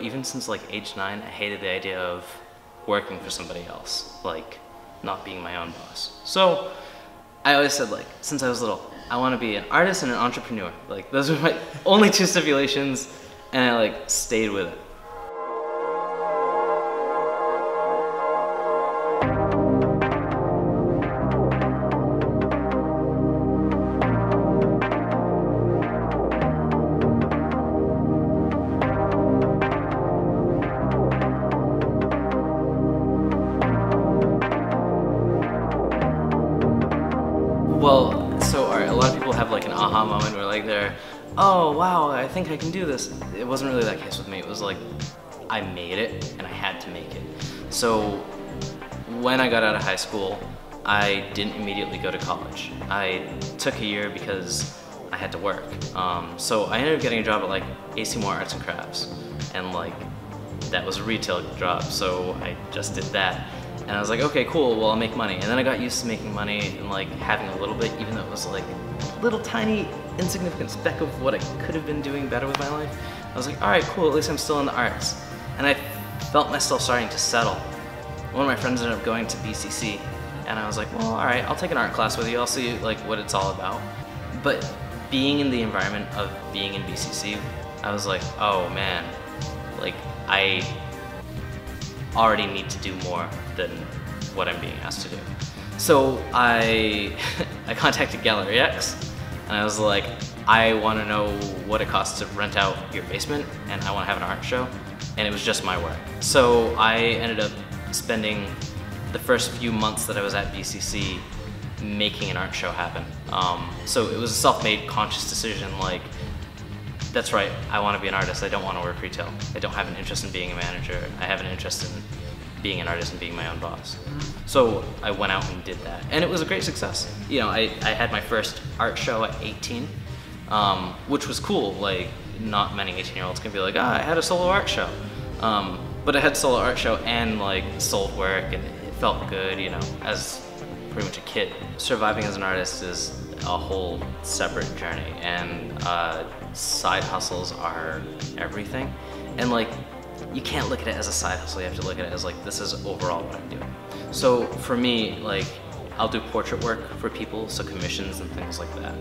even since like age 9, I hated the idea of working for somebody else, like not being my own boss. So I always said, like, since I was little, I want to be an artist and an entrepreneur. Like, those were my only two stipulations, and I like stayed with it. Well, so a lot of people have like an aha moment where like they're, oh wow, I think I can do this. It wasn't really that case with me. It was like, I made it and I had to make it. So when I got out of high school, I didn't immediately go to college. I took a year because I had to work. So I ended up getting a job at like AC Moore Arts and Crafts, and like that was a retail job, so I just did that. And I was like, okay, cool, well, I'll make money. And then I got used to making money and like having a little bit, even though it was like a little tiny, insignificant speck of what I could have been doing better with my life. I was like, all right, cool, at least I'm still in the arts. And I felt myself starting to settle. One of my friends ended up going to BCC, and I was like, well, all right, I'll take an art class with you. I'll see like what it's all about. But being in the environment of being in BCC, I was like, oh man, like I already need to do more than what I'm being asked to do. So I contacted Gallery X, and I was like, I want to know what it costs to rent out your basement, and I want to have an art show, and it was just my work. So I ended up spending the first few months that I was at BCC making an art show happen. So it was a self-made conscious decision, like, that's right, I want to be an artist, I don't want to work retail. I don't have an interest in being a manager. I have an interest in being an artist and being my own boss. So I went out and did that, and it was a great success. You know, I had my first art show at 18, which was cool. Like, not many 18-year-olds can be like, I had a solo art show. But I had a solo art show and like sold work, and it felt good, you know, as pretty much a kid. Surviving as an artist is a whole separate journey, and side hustles are everything. And like, you can't look at it as a side hustle, you have to look at it as like, this is overall what I'm doing. So for me, like, I'll do portrait work for people, so commissions and things like that.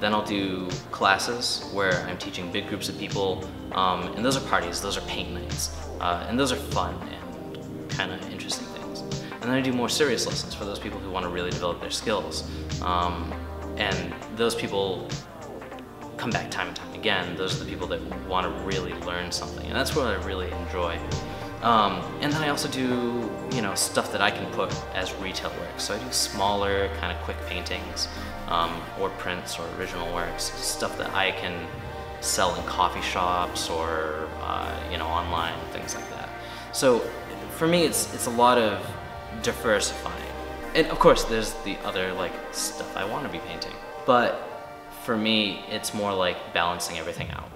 Then I'll do classes where I'm teaching big groups of people, and those are parties, those are paint nights, and those are fun and kind of interesting things. And then I do more serious lessons for those people who want to really develop their skills. And those people come back time and time again. Those are the people that want to really learn something, and that's what I really enjoy. And then I also do, you know, stuff that I can put as retail work. So I do smaller, kind of quick paintings, or prints or original works, stuff that I can sell in coffee shops or, you know, online, things like that. So for me, it's a lot of diversifying. And of course, there's the other like stuff I want to be painting. But for me, it's more like balancing everything out.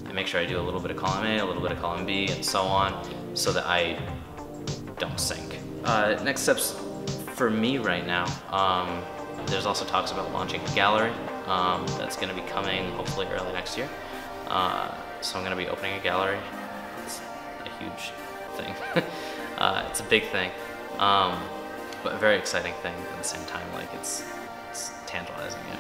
I make sure I do a little bit of column A, a little bit of column B, and so on, so that I don't sink. Next steps for me right now, there's also talks about launching a gallery that's going to be coming hopefully early next year. So I'm going to be opening a gallery. It's a huge thing. It's a big thing, but a very exciting thing at the same time. Like, it's tantalizing. Yeah.